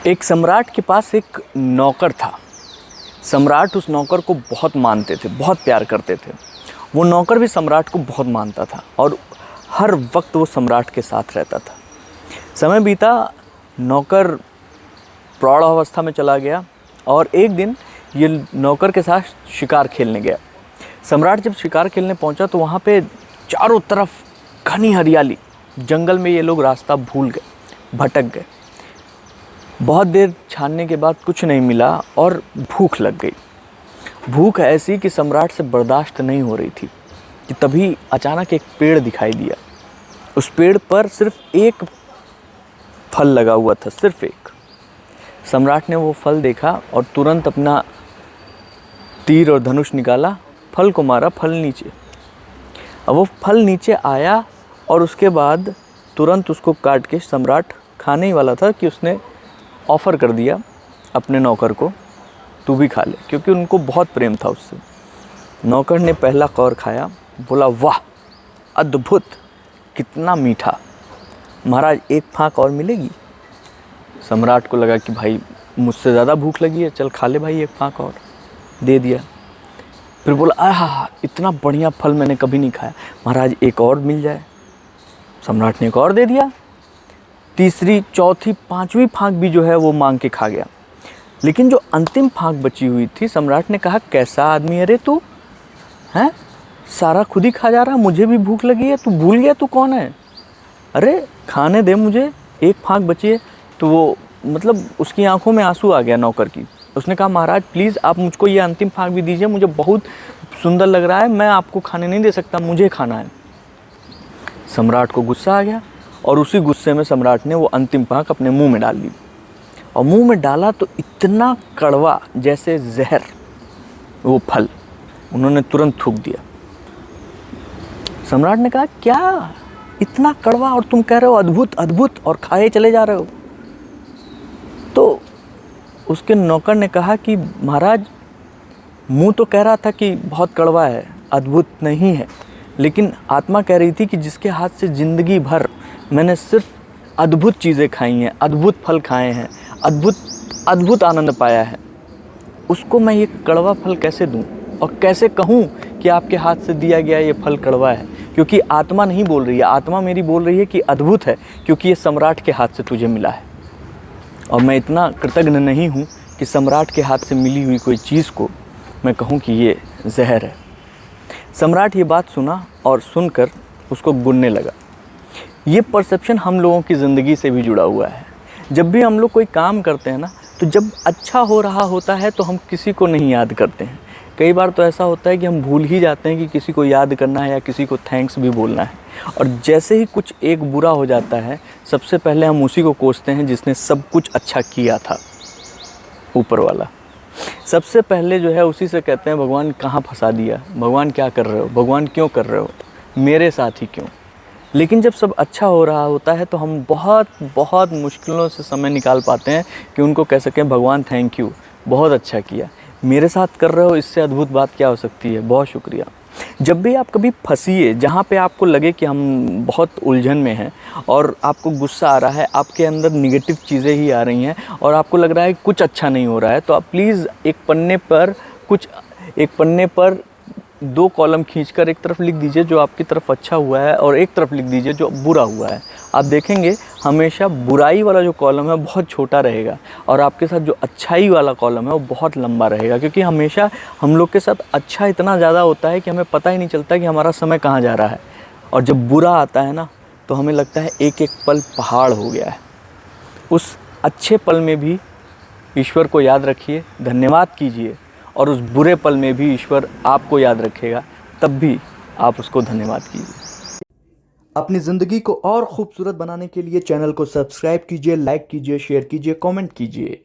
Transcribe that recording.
एक सम्राट के पास एक नौकर था। सम्राट उस नौकर को बहुत मानते थे, बहुत प्यार करते थे। वो नौकर भी सम्राट को बहुत मानता था और हर वक्त वो सम्राट के साथ रहता था। समय बीता, नौकर प्रौढ़ अवस्था में चला गया और एक दिन ये नौकर के साथ शिकार खेलने गया। सम्राट जब शिकार खेलने पहुंचा तो वहाँ पे चारों तरफ घनी हरियाली, जंगल में ये लोग रास्ता भूल गए, भटक गए। बहुत देर छानने के बाद कुछ नहीं मिला और भूख लग गई। भूख ऐसी कि सम्राट से बर्दाश्त नहीं हो रही थी कि तभी अचानक एक पेड़ दिखाई दिया। उस पेड़ पर सिर्फ एक फल लगा हुआ था, सिर्फ एक। सम्राट ने वो फल देखा और तुरंत अपना तीर और धनुष निकाला, फल को मारा, फल नीचे। अब वो फल नीचे आया और उसके बाद तुरंत उसको काट के सम्राट खाने ही वाला था कि उसने ऑफ़र कर दिया अपने नौकर को, तू भी खा ले, क्योंकि उनको बहुत प्रेम था उससे। नौकर ने पहला कौर खाया, बोला वाह अद्भुत, कितना मीठा, महाराज एक फाँक और मिलेगी। सम्राट को लगा कि भाई मुझसे ज़्यादा भूख लगी है, चल खा ले भाई एक फाँक और। दे दिया। फिर बोला आहा इतना बढ़िया फल मैंने कभी नहीं खाया, महाराज एक और मिल जाए। सम्राट ने एक और दे दिया। तीसरी, चौथी, पांचवी फाँक भी जो है वो मांग के खा गया। लेकिन जो अंतिम फाँक बची हुई थी, सम्राट ने कहा कैसा आदमी है रे तू, हैं सारा खुद ही खा जा रहा, मुझे भी भूख लगी है, तू भूल गया तू कौन है, अरे खाने दे मुझे, एक फाँक बची है। तो वो मतलब उसकी आंखों में आंसू आ गया नौकर की। उसने कहा महाराज प्लीज़ आप मुझको ये अंतिम फाँक भी दीजिए, मुझे बहुत सुंदर लग रहा है, मैं आपको खाने नहीं दे सकता, मुझे खाना है। सम्राट को गुस्सा आ गया और उसी गुस्से में सम्राट ने वो अंतिम फाँक अपने मुंह में डाल ली। और मुंह में डाला तो इतना कड़वा जैसे जहर वो फल, उन्होंने तुरंत थूक दिया। सम्राट ने कहा क्या इतना कड़वा, और तुम कह रहे हो अद्भुत अद्भुत, और खाए चले जा रहे हो। तो उसके नौकर ने कहा कि महाराज मुंह तो कह रहा था कि बहुत कड़वा है, अद्भुत नहीं है, लेकिन आत्मा कह रही थी कि जिसके हाथ से ज़िंदगी भर मैंने सिर्फ अद्भुत चीज़ें खाई हैं, अद्भुत फल खाए हैं, अद्भुत आनंद पाया है, उसको मैं ये कड़वा फल कैसे दूं और कैसे कहूं कि आपके हाथ से दिया गया ये फल कड़वा है। क्योंकि आत्मा नहीं बोल रही है, आत्मा मेरी बोल रही है कि अद्भुत है, क्योंकि ये सम्राट के हाथ से तुझे मिला है। और मैं इतना कृतज्ञ नहीं हूँ कि सम्राट के हाथ से मिली हुई कोई चीज़ को मैं कहूँ कि ये जहर है। सम्राट ये बात सुना और सुनकर उसको गुनने लगा। ये परसेप्शन हम लोगों की ज़िंदगी से भी जुड़ा हुआ है। जब भी हम लोग कोई काम करते हैं ना, तो जब अच्छा हो रहा होता है तो हम किसी को नहीं याद करते हैं। कई बार तो ऐसा होता है कि हम भूल ही जाते हैं कि किसी को याद करना है या किसी को थैंक्स भी बोलना है। और जैसे ही कुछ एक बुरा हो जाता है, सबसे पहले हम उसी को कोसते हैं जिसने सब कुछ अच्छा किया था, ऊपर वाला। सबसे पहले जो है उसी से कहते हैं भगवान कहाँ फंसा दिया, भगवान क्या कर रहे हो, भगवान क्यों कर रहे हो, मेरे साथ ही क्यों। लेकिन जब सब अच्छा हो रहा होता है तो हम बहुत बहुत मुश्किलों से समय निकाल पाते हैं कि उनको कह सकें भगवान थैंक यू, बहुत अच्छा किया, मेरे साथ कर रहे हो, इससे अद्भुत बात क्या हो सकती है, बहुत शुक्रिया। जब भी आप कभी फंसिए, जहाँ पे आपको लगे कि हम बहुत उलझन में हैं और आपको गुस्सा आ रहा है, आपके अंदर निगेटिव चीज़ें ही आ रही हैं और आपको लग रहा है कुछ अच्छा नहीं हो रहा है, तो आप प्लीज़ एक पन्ने पर 2 कॉलम खींचकर एक तरफ लिख दीजिए जो आपकी तरफ अच्छा हुआ है और एक तरफ लिख दीजिए जो बुरा हुआ है। आप देखेंगे हमेशा बुराई वाला जो कॉलम है बहुत छोटा रहेगा और आपके साथ जो अच्छाई वाला कॉलम है वो बहुत लंबा रहेगा। क्योंकि हमेशा हम लोग के साथ अच्छा इतना ज़्यादा होता है कि हमें पता ही नहीं चलता कि हमारा समय कहाँ जा रहा है। और जब बुरा आता है ना, तो हमें लगता है एक एक पल पहाड़ हो गया है। उस अच्छे पल में भी ईश्वर को याद रखिए, धन्यवाद कीजिए, और उस बुरे पल में भी ईश्वर आपको याद रखेगा, तब भी आप उसको धन्यवाद कीजिए। अपनी ज़िंदगी को और खूबसूरत बनाने के लिए चैनल को सब्सक्राइब कीजिए, लाइक कीजिए, शेयर कीजिए, कमेंट कीजिए।